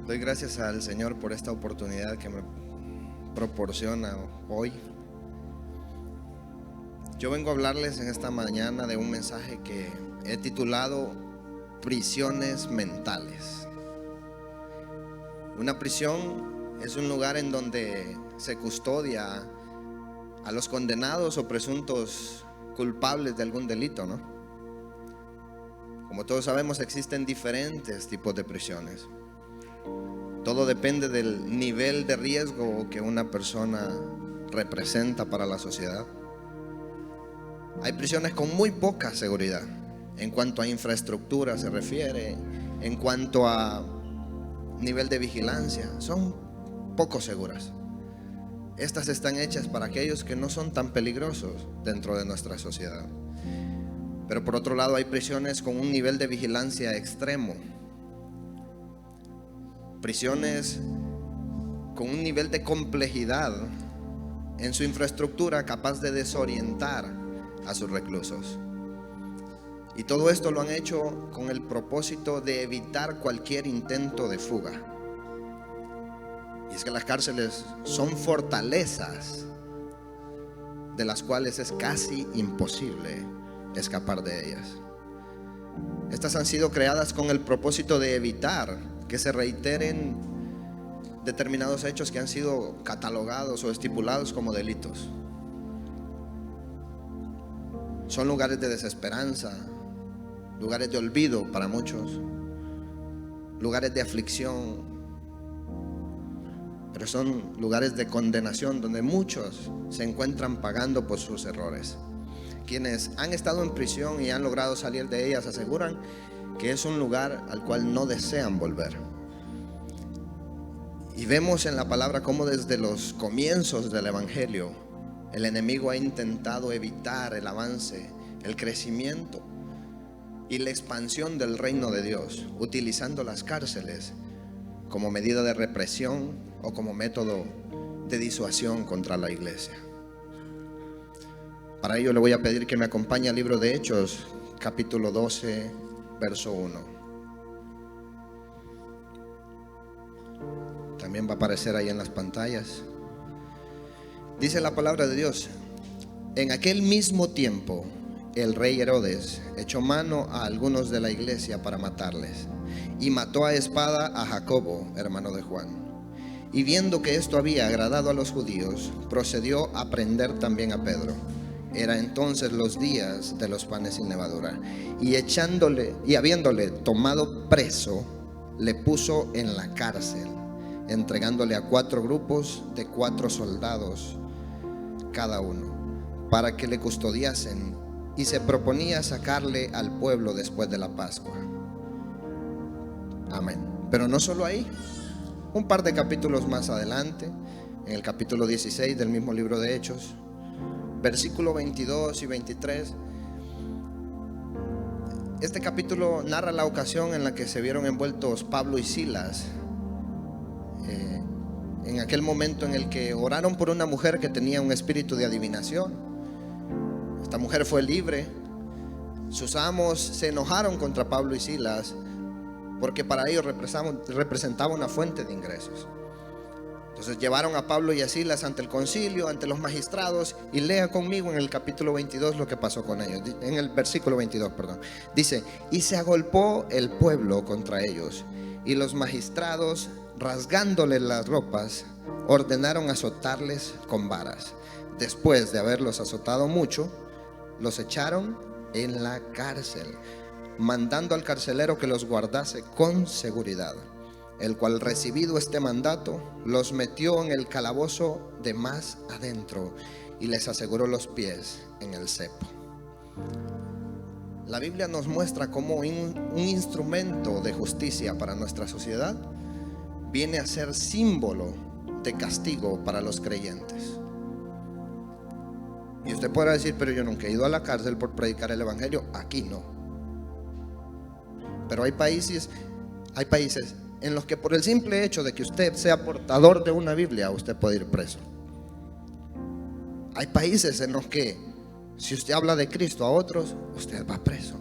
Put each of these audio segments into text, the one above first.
Doy gracias al Señor por esta oportunidad que me proporciona hoy. Yo vengo a hablarles en esta mañana de un mensaje que he titulado Prisiones mentales. Una prisión es un lugar en donde se custodia a los condenados o presuntos culpables de algún delito, ¿no? Como todos sabemos, existen diferentes tipos de prisiones. Todo depende del nivel de riesgo que una persona representa para la sociedad. Hay prisiones con muy poca seguridad en cuanto a infraestructura se refiere, en cuanto a nivel de vigilancia. Son poco seguras. Estas están hechas para aquellos que no son tan peligrosos dentro de nuestra sociedad. Pero por otro lado hay prisiones con un nivel de vigilancia extremo. Prisiones con un nivel de complejidad en su infraestructura capaz de desorientar a sus reclusos. Y todo esto lo han hecho con el propósito de evitar cualquier intento de fuga. Y es que las cárceles son fortalezas de las cuales es casi imposible escapar de ellas. Estas han sido creadas con el propósito de evitar que se reiteren determinados hechos que han sido catalogados o estipulados como delitos. Son lugares de desesperanza, lugares de olvido para muchos, lugares de aflicción, pero son lugares de condenación donde muchos se encuentran pagando por sus errores. Quienes han estado en prisión y han logrado salir de ellas aseguran que es un lugar al cual no desean volver. Y vemos en la palabra cómo desde los comienzos del Evangelio el enemigo ha intentado evitar el avance, el crecimiento y la expansión del reino de Dios, utilizando las cárceles como medida de represión o como método de disuasión contra la iglesia. Para ello le voy a pedir que me acompañe al libro de Hechos, capítulo 12, verso 1. También va a aparecer ahí en las pantallas. Dice la palabra de Dios: en aquel mismo tiempo el rey Herodes echó mano a algunos de la iglesia para matarles, y mató a espada a Jacobo, hermano de Juan. Y viendo que esto había agradado a los judíos, procedió a prender también a Pedro. Era entonces los días de los panes sin levadura, y habiéndole tomado preso, le puso en la cárcel, entregándole a 4 grupos de 4 soldados cada uno, para que le custodiasen, y se proponía sacarle al pueblo después de la Pascua. Amén. Pero no solo ahí, un par de capítulos más adelante, en el capítulo 16 del mismo libro de Hechos, versículo 22 y 23, este capítulo narra la ocasión en la que se vieron envueltos Pablo y Silas, en aquel momento en el que oraron por una mujer que tenía un espíritu de adivinación. Esta mujer fue libre. Sus amos se enojaron contra Pablo y Silas porque para ellos representaba una fuente de ingresos. Entonces llevaron a Pablo y a Silas ante el concilio, ante los magistrados, y lea conmigo en el capítulo 22 lo que pasó con ellos. En el versículo 22, perdón. Dice: y se agolpó el pueblo contra ellos, y los magistrados, rasgándoles las ropas, ordenaron azotarles con varas. Después de haberlos azotado mucho, los echaron en la cárcel, mandando al carcelero que los guardase con seguridad, el cual, recibido este mandato, los metió en el calabozo de más adentro y les aseguró los pies en el cepo. La Biblia nos muestra cómo un instrumento de justicia para nuestra sociedad viene a ser símbolo de castigo para los creyentes. Y usted podrá decir: pero yo nunca he ido a la cárcel por predicar el evangelio. Aquí no. Pero hay países en los que por el simple hecho de que usted sea portador de una Biblia, usted puede ir preso. Hay países en los que si usted habla de Cristo a otros, usted va preso.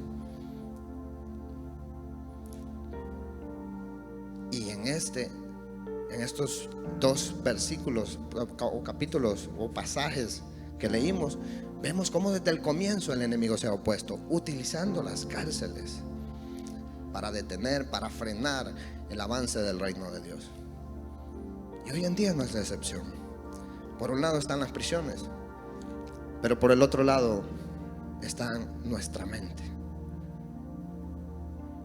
Y en estos dos versículos o capítulos o pasajes que leímos, vemos cómo desde el comienzo el enemigo se ha opuesto, utilizando las cárceles para detener, para frenar el avance del reino de Dios. Y hoy en día no es la excepción. Por un lado están las prisiones, pero por el otro lado está nuestra mente.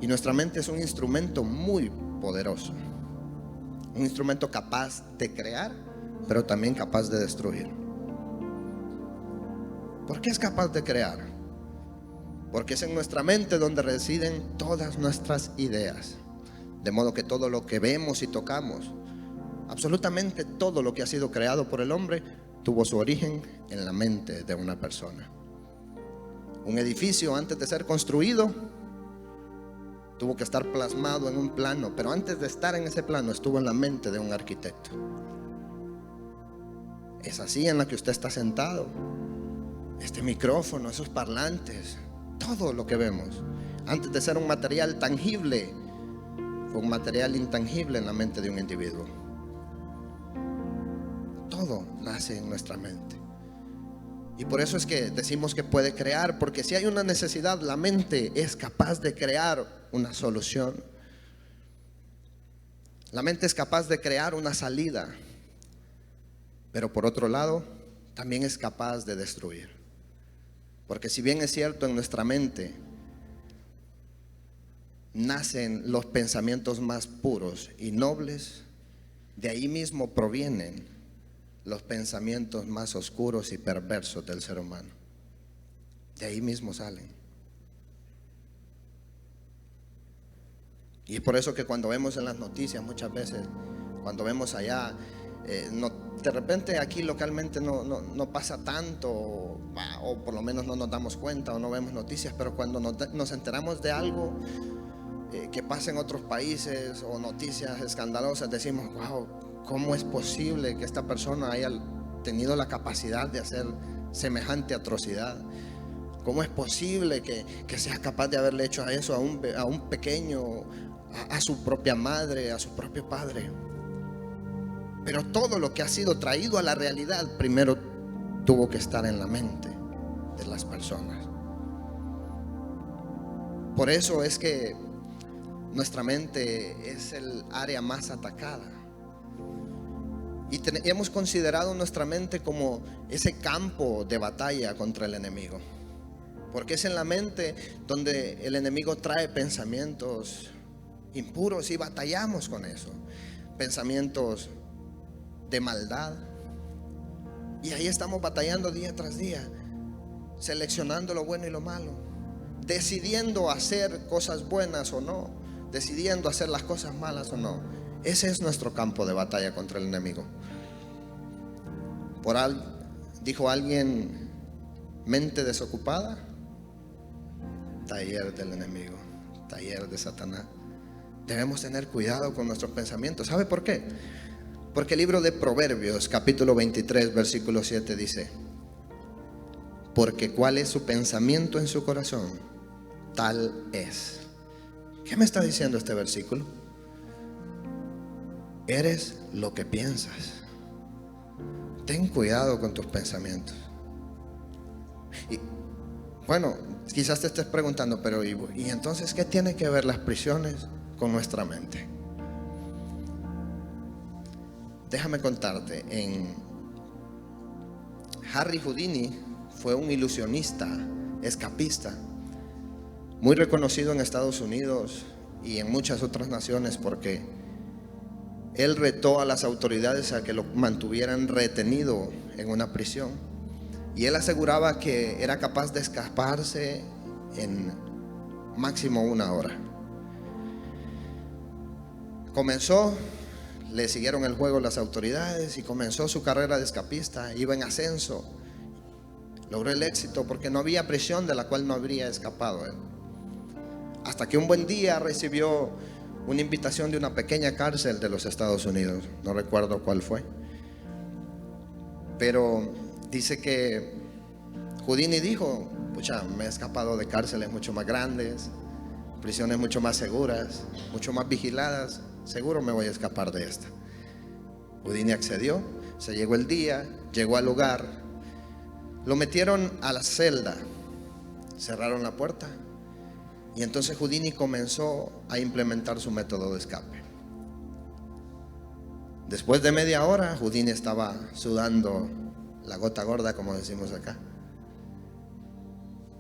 Y nuestra mente es un instrumento muy poderoso, un instrumento capaz de crear, pero también capaz de destruir. ¿Por qué es capaz de crear? Porque es en nuestra mente donde residen todas nuestras ideas. De modo que todo lo que vemos y tocamos, absolutamente todo lo que ha sido creado por el hombre, tuvo su origen en la mente de una persona. Un edificio, antes de ser construido, tuvo que estar plasmado en un plano, pero antes de estar en ese plano estuvo en la mente de un arquitecto. Es así en la que usted está sentado. Este micrófono, esos parlantes, todo lo que vemos, antes de ser un material tangible, fue un material intangible en la mente de un individuo. Todo nace en nuestra mente. Y por eso es que decimos que puede crear, porque si hay una necesidad, la mente es capaz de crear una solución. La mente es capaz de crear una salida, pero por otro lado, también es capaz de destruir. Porque si bien es cierto, en nuestra mente nacen los pensamientos más puros y nobles, de ahí mismo provienen los pensamientos más oscuros y perversos del ser humano. De ahí mismo salen. Y es por eso que cuando vemos en las noticias muchas veces, cuando vemos allá, de repente aquí localmente no pasa tanto, o por lo menos no nos damos cuenta o no vemos noticias, pero cuando nos enteramos de algo que pasa en otros países o noticias escandalosas, decimos: wow, ¿cómo es posible que esta persona haya tenido la capacidad de hacer semejante atrocidad? ¿Cómo es posible que sea capaz de haberle hecho a eso a un pequeño, a su propia madre, a su propio padre? Pero todo lo que ha sido traído a la realidad primero tuvo que estar en la mente de las personas. Por eso es que nuestra mente es el área más atacada. Y hemos considerado nuestra mente como ese campo de batalla contra el enemigo. Porque es en la mente donde el enemigo trae pensamientos impuros y batallamos con eso. Pensamientos de maldad. Y ahí estamos batallando día tras día, seleccionando lo bueno y lo malo, decidiendo hacer cosas buenas o no, decidiendo hacer las cosas malas o no. Ese es nuestro campo de batalla contra el enemigo. Dijo alguien: mente desocupada, taller del enemigo, taller de Satanás. Debemos tener cuidado con nuestros pensamientos. ¿Sabe por qué? Porque el libro de Proverbios, capítulo 23, versículo 7 dice: porque cuál es su pensamiento en su corazón, tal es. ¿Qué me está diciendo este versículo? Eres lo que piensas. Ten cuidado con tus pensamientos. Y bueno, quizás te estés preguntando, pero ¿y entonces qué tiene que ver las prisiones con nuestra mente? Déjame contarte. Harry Houdini fue un ilusionista, escapista, muy reconocido en Estados Unidos y en muchas otras naciones, porque él retó a las autoridades a que lo mantuvieran retenido en una prisión. Y él aseguraba que era capaz de escaparse en máximo 1 hora. Le siguieron el juego las autoridades y comenzó su carrera de escapista. Iba en ascenso, logró el éxito porque no había prisión de la cual no habría escapado él. Hasta que un buen día recibió una invitación de una pequeña cárcel de los Estados Unidos. No recuerdo cuál fue, pero dice que Houdini dijo: pucha, me he escapado de cárceles mucho más grandes, prisiones mucho más seguras, mucho más vigiladas. Seguro me voy a escapar de esta. Houdini accedió, se llegó el día, llegó al lugar, lo metieron a la celda, cerraron la puerta y entonces Houdini comenzó a implementar su método de escape. Después de media hora, Houdini estaba sudando la gota gorda, como decimos acá.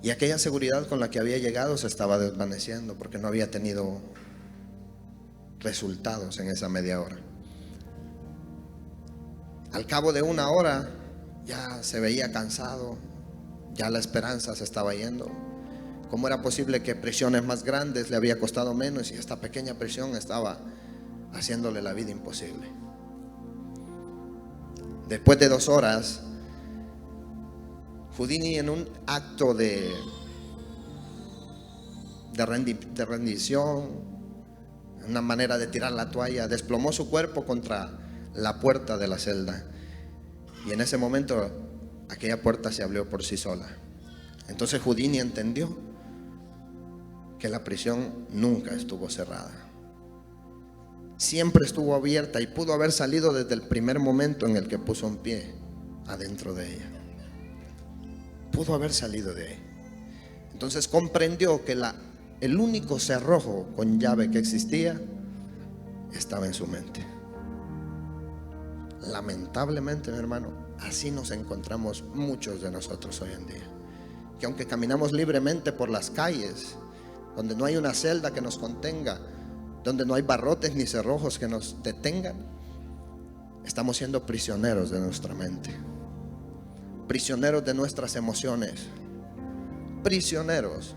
Y aquella seguridad con la que había llegado se estaba desvaneciendo porque no había tenido resultados en esa media hora. Al cabo de una hora ya se veía cansado, ya la esperanza se estaba yendo. ¿Cómo era posible que prisiones más grandes le había costado menos y esta pequeña prisión estaba haciéndole la vida imposible? Después de 2 horas, Houdini, en un acto de rendición, una manera de tirar la toalla, desplomó su cuerpo contra la puerta de la celda. Y en ese momento aquella puerta se abrió por sí sola. Entonces Houdini entendió que la prisión nunca estuvo cerrada. Siempre estuvo abierta y pudo haber salido desde el primer momento en el que puso un pie adentro de ella. Pudo haber salido de ahí. Entonces comprendió que el único cerrojo con llave que existía estaba en su mente. Lamentablemente, mi hermano, así nos encontramos muchos de nosotros hoy en día. Que aunque caminamos libremente por las calles, donde no hay una celda que nos contenga, donde no hay barrotes ni cerrojos que nos detengan, estamos siendo prisioneros de nuestra mente, prisioneros de nuestras emociones, prisioneros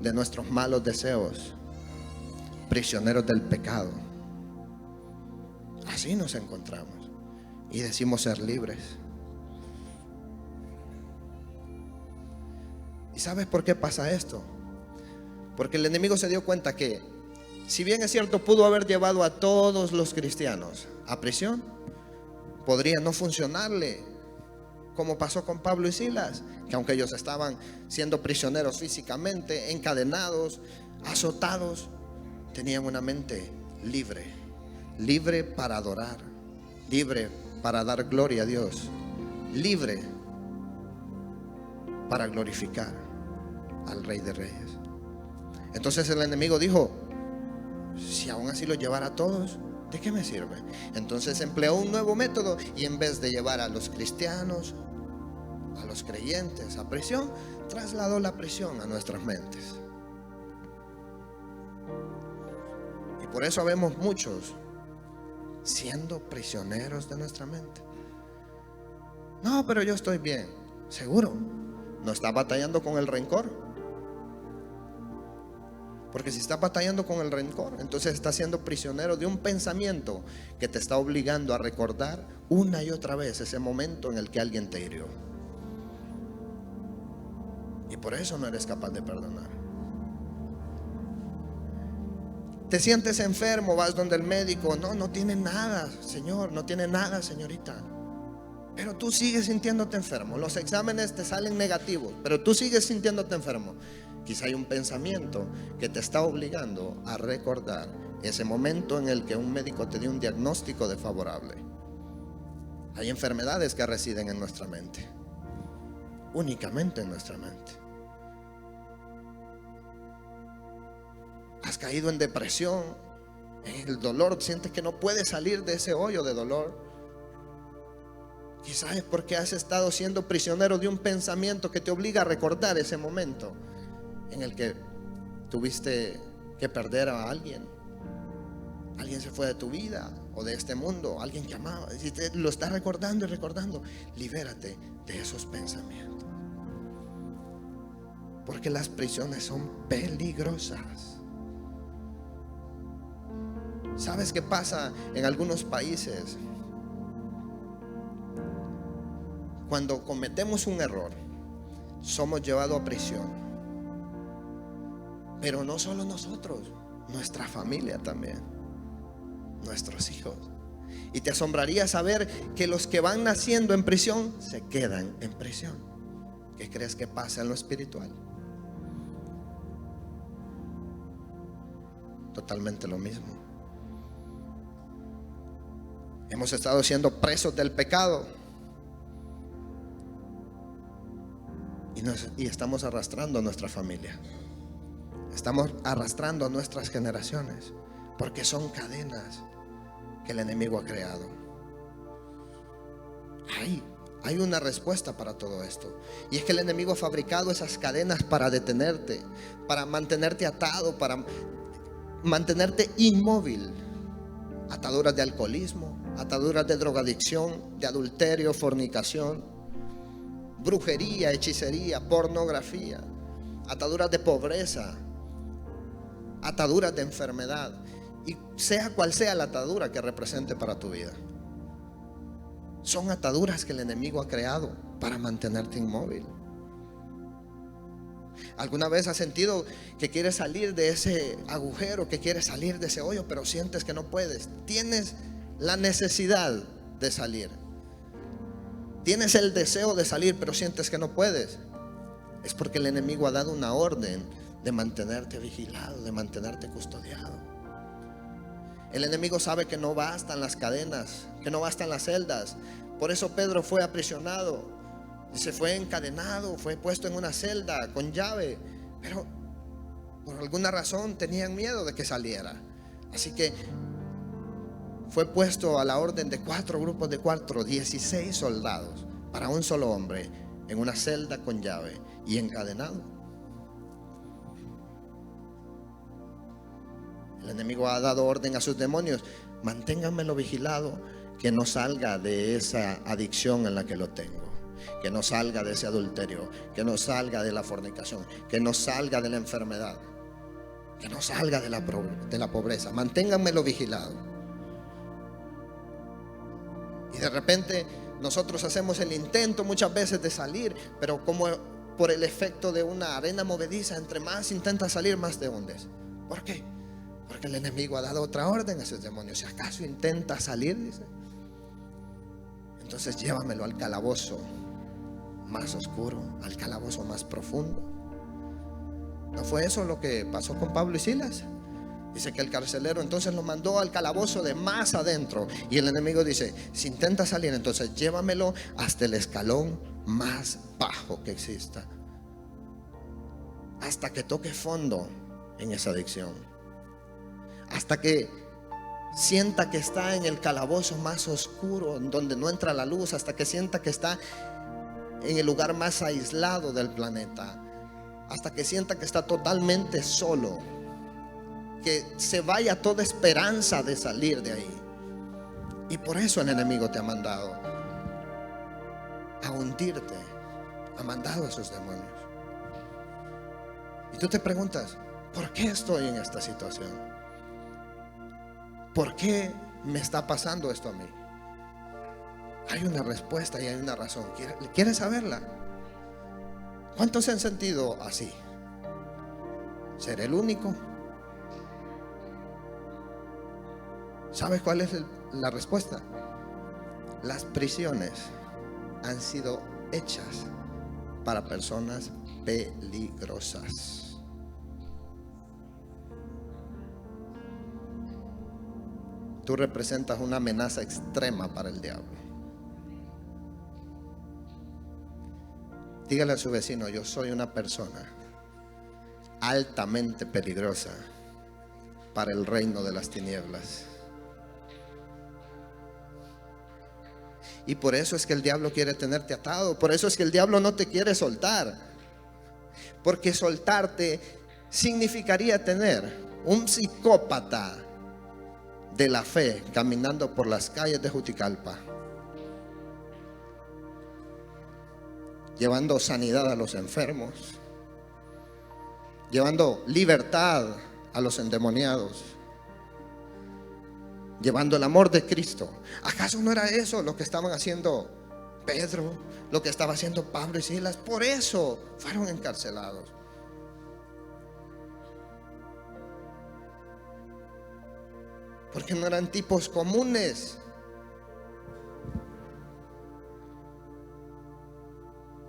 de nuestros malos deseos, prisioneros del pecado. Así nos encontramos y decimos ser libres. ¿Y sabes por qué pasa esto? Porque el enemigo se dio cuenta que, si bien es cierto, pudo haber llevado a todos los cristianos a prisión, podría no funcionarle, como pasó con Pablo y Silas, que aunque ellos estaban siendo prisioneros físicamente, encadenados, azotados, tenían una mente libre, libre para adorar, libre para dar gloria a Dios, libre para glorificar al Rey de Reyes. Entonces el enemigo dijo: si aún así los llevara a todos, ¿de qué me sirve? Entonces empleó un nuevo método y en vez de llevar a los cristianos, a los creyentes a prisión, trasladó la prisión a nuestras mentes. Y por eso vemos muchos siendo prisioneros de nuestra mente. No, pero yo estoy bien. ¿Seguro? ¿No está batallando con el rencor? Porque si está batallando con el rencor, entonces está siendo prisionero de un pensamiento que te está obligando a recordar una y otra vez ese momento en el que alguien te hirió. Y por eso no eres capaz de perdonar. Te sientes enfermo, vas donde el médico: no tiene nada, señor, no tiene nada, señorita. Pero tú sigues sintiéndote enfermo. Los exámenes te salen negativos, pero tú sigues sintiéndote enfermo. Quizá hay un pensamiento que te está obligando a recordar ese momento en el que un médico te dio un diagnóstico desfavorable. Hay enfermedades que residen en nuestra mente, únicamente en nuestra mente. Has caído en depresión, en el dolor, sientes que no puedes salir de ese hoyo de dolor. Quizás es porque has estado siendo prisionero de un pensamiento que te obliga a recordar ese momento en el que tuviste que perder a alguien. Alguien se fue de tu vida o de este mundo, alguien que amabas, y te lo estás recordando y recordando. Libérate de esos pensamientos, porque las prisiones son peligrosas. ¿Sabes qué pasa en algunos países? Cuando cometemos un error, somos llevados a prisión. Pero no solo nosotros, nuestra familia también, nuestros hijos. Y te asombraría saber que los que van naciendo en prisión se quedan en prisión. ¿Qué crees que pasa en lo espiritual? totalmente lo mismo. Hemos estado siendo presos del pecado y estamos arrastrando a nuestra familia. Estamos arrastrando a nuestras generaciones, porque son cadenas que el enemigo ha creado. Hay una respuesta para todo esto, y es que el enemigo ha fabricado esas cadenas para detenerte, para mantenerte atado, para mantenerte inmóvil. Ataduras de alcoholismo, ataduras de drogadicción, de adulterio, fornicación, brujería, hechicería, pornografía, ataduras de pobreza, ataduras de enfermedad, y sea cual sea la atadura que represente para tu vida, son ataduras que el enemigo ha creado para mantenerte inmóvil. ¿Alguna vez has sentido que quieres salir de ese agujero, que quieres salir de ese hoyo, pero sientes que no puedes? Tienes la necesidad de salir, tienes el deseo de salir, pero sientes que no puedes. Es porque el enemigo ha dado una orden de mantenerte vigilado, de mantenerte custodiado. El enemigo sabe que no bastan las cadenas, que no bastan las celdas. Por eso Pedro fue aprisionado, se fue encadenado, fue puesto en una celda con llave, pero por alguna razón tenían miedo de que saliera. Así que fue puesto a la orden de 4 grupos de 4, 16 soldados para un solo hombre, en una celda con llave y encadenado. El enemigo ha dado orden a sus demonios: manténganmelo vigilado, que no salga de esa adicción en la que lo tengo, que no salga de ese adulterio, que no salga de la fornicación, que no salga de la enfermedad, que no salga de la pobreza. Manténganmelo vigilado. Y de repente nosotros hacemos el intento muchas veces de salir, pero como por el efecto de una arena movediza, entre más intentas salir, más te hundes. ¿Por qué? Porque el enemigo ha dado otra orden a esos demonios. Si acaso intenta salir, dice, entonces llévamelo al calabozo más oscuro, al calabozo más profundo. ¿No fue eso lo que pasó con Pablo y Silas? Dice que el carcelero entonces lo mandó al calabozo de más adentro, y el enemigo dice: si intenta salir, entonces llévamelo hasta el escalón más bajo que exista, hasta que toque fondo en esa adicción, hasta que sienta que está en el calabozo más oscuro, donde no entra la luz, hasta que sienta que está en el lugar más aislado del planeta, hasta que sienta que está totalmente solo, que se vaya toda esperanza de salir de ahí. Y por eso el enemigo te ha mandado a hundirte, ha mandado a sus demonios. Y tú te preguntas: ¿por qué estoy en esta situación? ¿Por qué me está pasando esto a mí? Hay una respuesta y hay una razón. ¿Quieres saberla? ¿Cuántos se han sentido así? ¿Seré el único? ¿Sabes cuál es la respuesta? Las prisiones han sido hechas para personas peligrosas. Tú representas una amenaza extrema para el diablo. Dígale a su vecino: yo soy una persona altamente peligrosa para el reino de las tinieblas. Y por eso es que el diablo quiere tenerte atado. Por eso es que el diablo no te quiere soltar, porque soltarte significaría tener un psicópata de la fe caminando por las calles de Juticalpa, llevando sanidad a los enfermos, llevando libertad a los endemoniados, llevando el amor de Cristo. ¿Acaso no era eso lo que estaban haciendo Pedro, lo que estaba haciendo Pablo y Silas? Por eso fueron encarcelados. Porque no eran tipos comunes.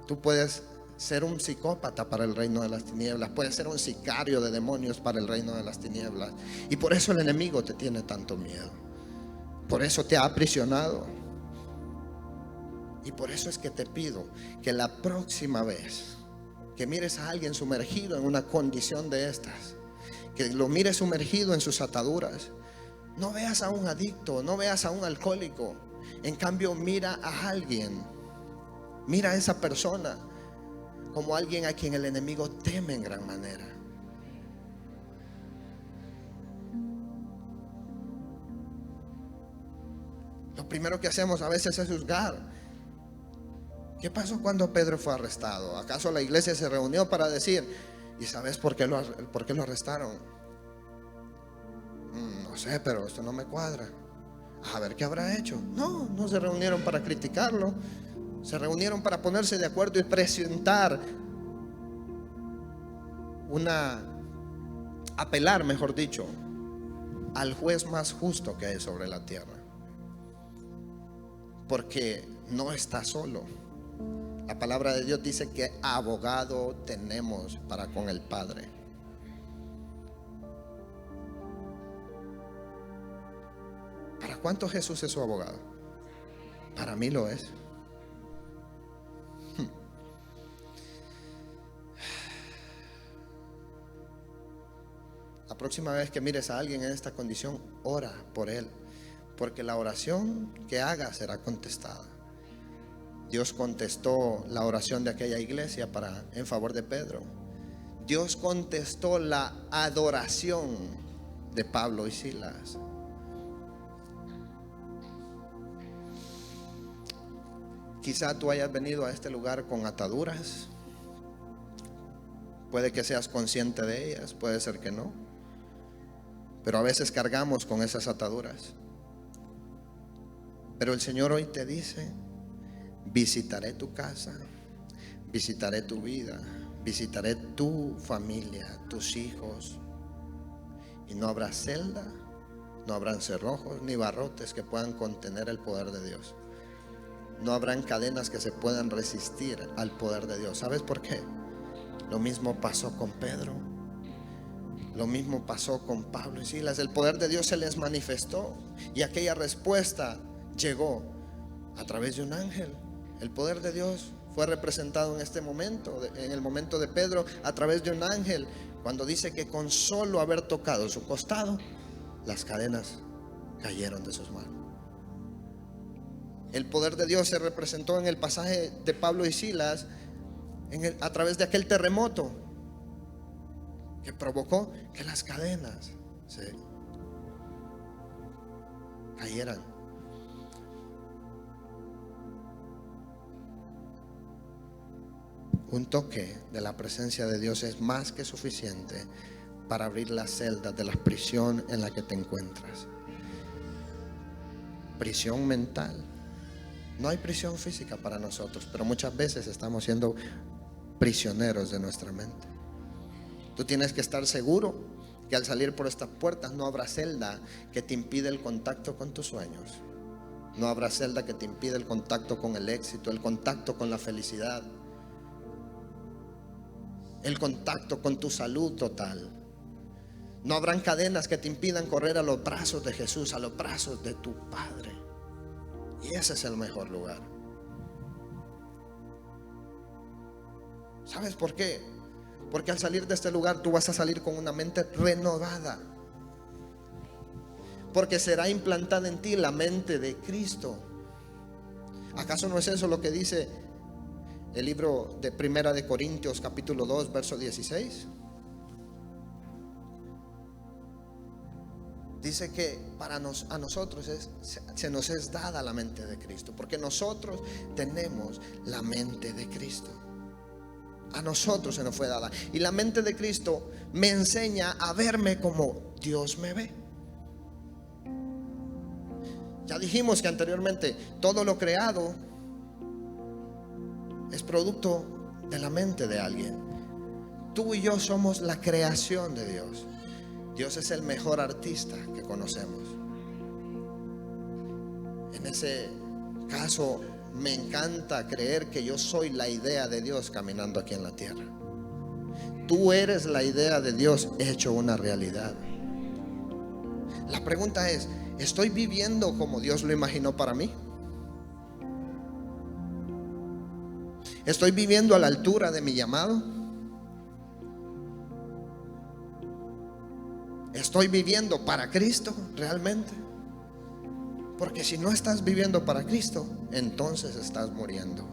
Tú puedes ser un psicópata para el reino de las tinieblas, puedes ser un sicario de demonios para el reino de las tinieblas. Y por eso el enemigo te tiene tanto miedo, por eso te ha aprisionado. Y por eso es que te pido que la próxima vez que mires a alguien sumergido en una condición de estas, que lo mires sumergido en sus ataduras, no veas a un adicto, no veas a un alcohólico. En cambio, mira a alguien, mira a esa persona como alguien a quien el enemigo teme en gran manera. Lo primero que hacemos a veces es juzgar. ¿Qué pasó cuando Pedro fue arrestado? ¿Acaso la iglesia se reunió para decir, ¿y sabes por qué lo arrestaron? No sé, pero esto no me cuadra. A ver qué habrá hecho. No, no se reunieron para criticarlo. Se reunieron para ponerse de acuerdo y presentar apelar, mejor dicho, al juez más justo que hay sobre la tierra. Porque no está solo. La palabra de Dios dice que abogado tenemos para con el Padre. ¿Para cuánto Jesús es su abogado? Para mí lo es. La próxima vez que mires a alguien en esta condición, ora por él, porque la oración que haga será contestada. Dios contestó la oración de aquella iglesia en favor de Pedro. Dios contestó la adoración de Pablo y Silas. Quizá tú hayas venido a este lugar con ataduras. Puede que seas consciente de ellas, puede ser que no. Pero a veces cargamos con esas ataduras. Pero el Señor hoy te dice: visitaré tu casa, visitaré tu vida, visitaré tu familia, tus hijos. Y no habrá celda, no habrán cerrojos ni barrotes que puedan contener el poder de Dios. No habrán cadenas que se puedan resistir al poder de Dios. ¿Sabes por qué? Lo mismo pasó con Pedro. Lo mismo pasó con Pablo y Silas. El poder de Dios se les manifestó y aquella respuesta llegó a través de un ángel. El poder de Dios fue representado en este momento, en el momento de Pedro, a través de un ángel, cuando dice que con solo haber tocado su costado, las cadenas cayeron de sus manos. El poder de Dios se representó en el pasaje de Pablo y Silas a través de aquel terremoto que provocó que las cadenas se cayeran. Un toque de la presencia de Dios es más que suficiente para abrir las celdas de la prisión en la que te encuentras. Prisión mental. No hay prisión física para nosotros, pero muchas veces estamos siendo prisioneros de nuestra mente. Tú tienes que estar seguro que al salir por estas puertas no habrá celda que te impida el contacto con tus sueños. No habrá celda que te impida el contacto con el éxito, el contacto con la felicidad, el contacto con tu salud total. No habrán cadenas que te impidan correr a los brazos de Jesús, a los brazos de tu Padre. Y ese es el mejor lugar. ¿Sabes por qué? Porque al salir de este lugar tú vas a salir con una mente renovada. Porque será implantada en ti la mente de Cristo. ¿Acaso no es eso lo que dice el libro de Primera de Corintios capítulo 2 verso 16? Dice que a nosotros se nos es dada la mente de Cristo, porque nosotros tenemos la mente de Cristo. A nosotros se nos fue dada. Y la mente de Cristo me enseña a verme como Dios me ve. Ya dijimos que anteriormente todo lo creado es producto de la mente de alguien. Tú y yo somos la creación de Dios. Dios es el mejor artista que conocemos. En ese caso Me encanta creer que yo soy la idea de Dios caminando aquí en la tierra. Tú eres la idea de Dios hecho una realidad. La pregunta es, ¿estoy viviendo como Dios lo imaginó para mí? ¿Estoy viviendo a la altura de mi llamado? ¿Estoy viviendo para Cristo realmente? Porque si no estás viviendo para Cristo, entonces estás muriendo.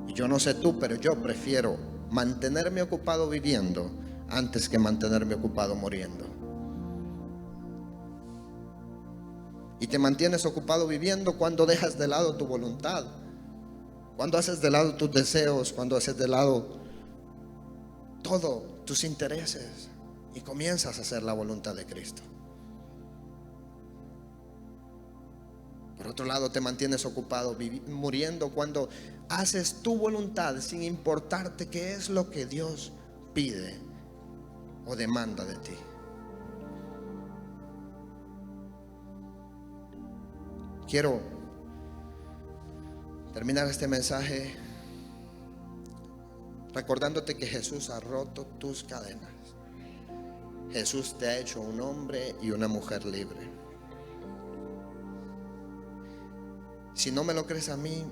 Y yo no sé tú, pero yo prefiero mantenerme ocupado viviendo antes que mantenerme ocupado muriendo. Y te mantienes ocupado viviendo cuando dejas de lado tu voluntad, cuando haces de lado tus deseos, cuando haces de lado todo tus intereses y comienzas a hacer la voluntad de Cristo. Por otro lado, te mantienes ocupado muriendo cuando haces tu voluntad sin importarte qué es lo que Dios pide o demanda de ti. Quiero terminar este mensaje recordándote que Jesús ha roto tus cadenas. Jesús te ha hecho un hombre y una mujer libre. Si no me lo crees a mí,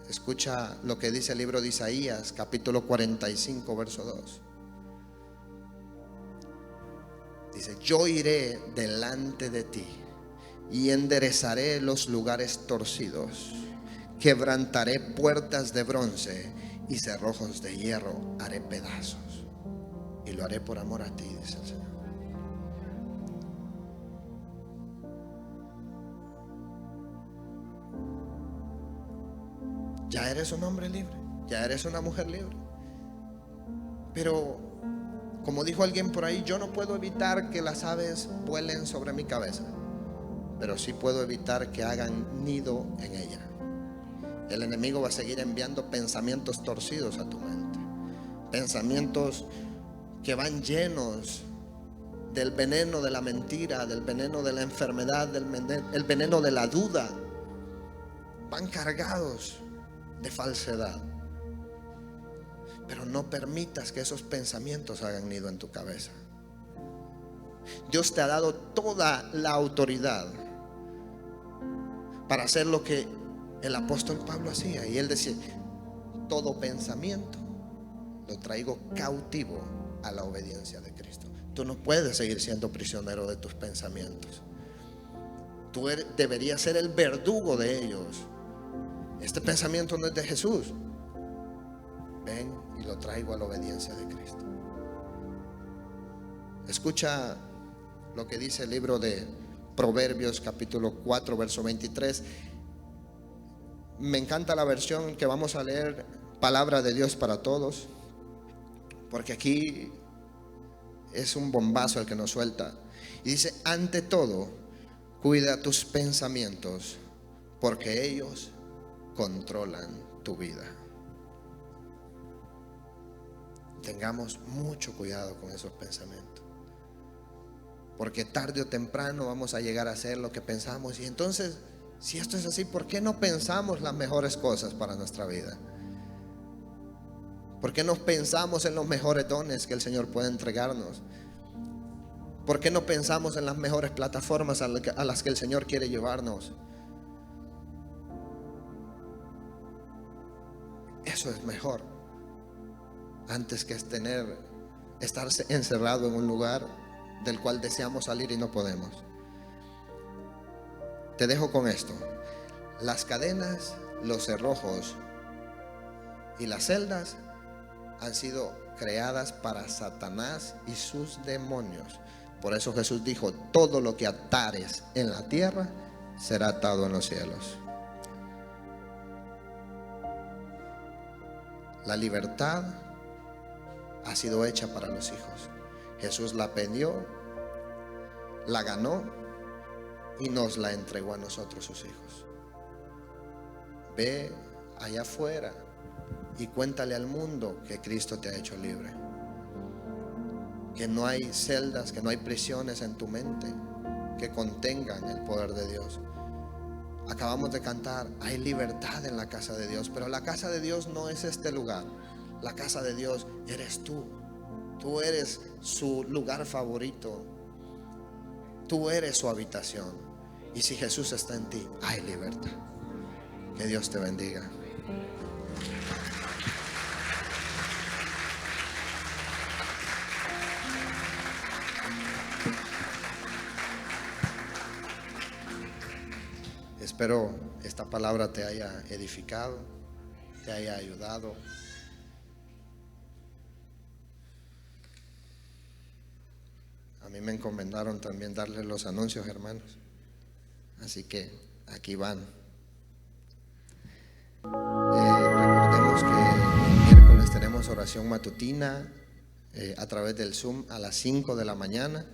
escucha lo que dice el libro de Isaías, capítulo 45, verso 2. Dice: yo iré delante de ti y enderezaré los lugares torcidos, quebrantaré puertas de bronce y cerrojos de hierro haré pedazos, y lo haré por amor a ti, dice el Señor. Ya eres un hombre libre, ya eres una mujer libre. Pero como dijo alguien por ahí, yo no puedo evitar que las aves vuelen sobre mi cabeza, pero sí puedo evitar que hagan nido en ella. El enemigo va a seguir enviando pensamientos torcidos a tu mente, pensamientos que van llenos del veneno de la mentira, del veneno de la enfermedad, el veneno de la duda. Van cargados de falsedad. Pero no permitas que esos pensamientos hagan nido en tu cabeza. Dios te ha dado toda la autoridad para hacer lo que el apóstol Pablo hacía. Y él decía: todo pensamiento lo traigo cautivo a la obediencia de Cristo. Tú no puedes seguir siendo prisionero de tus pensamientos. Tú deberías ser el verdugo de ellos. Este pensamiento no es de Jesús. Ven y lo traigo a la obediencia de Cristo. Escucha lo que dice el libro de Proverbios, capítulo 4, verso 23. Me encanta la versión que vamos a leer, Palabra de Dios para Todos, porque aquí es un bombazo el que nos suelta. Y dice: ante todo, cuida tus pensamientos, porque ellos controlan tu vida. Tengamos mucho cuidado con esos pensamientos, porque tarde o temprano vamos a llegar a hacer lo que pensamos. Y entonces, si esto es así, ¿por qué no pensamos las mejores cosas para nuestra vida? ¿Por qué no pensamos en los mejores dones que el Señor puede entregarnos? ¿Por qué no pensamos en las mejores plataformas a las que el Señor quiere llevarnos? Eso es mejor, antes que estar encerrado en un lugar del cual deseamos salir y no podemos. Te dejo con esto: las cadenas, los cerrojos y las celdas han sido creadas para Satanás y sus demonios. Por eso Jesús dijo: todo lo que atares en la tierra será atado en los cielos. La libertad ha sido hecha para los hijos. Jesús la pidió, la ganó y nos la entregó a nosotros, sus hijos. Ve allá afuera y cuéntale al mundo que Cristo te ha hecho libre, que no hay celdas, que no hay prisiones en tu mente que contengan el poder de Dios. Acabamos de cantar, hay libertad en la casa de Dios, pero la casa de Dios no es este lugar. La casa de Dios eres tú. Tú eres su lugar favorito. Tú eres su habitación. Y si Jesús está en ti, hay libertad. Que Dios te bendiga. Espero esta palabra te haya edificado, te haya ayudado. A mí me encomendaron también darles los anuncios, hermanos. Así que aquí van. Recordemos que el miércoles tenemos oración matutina a través del Zoom a las 5 de la mañana.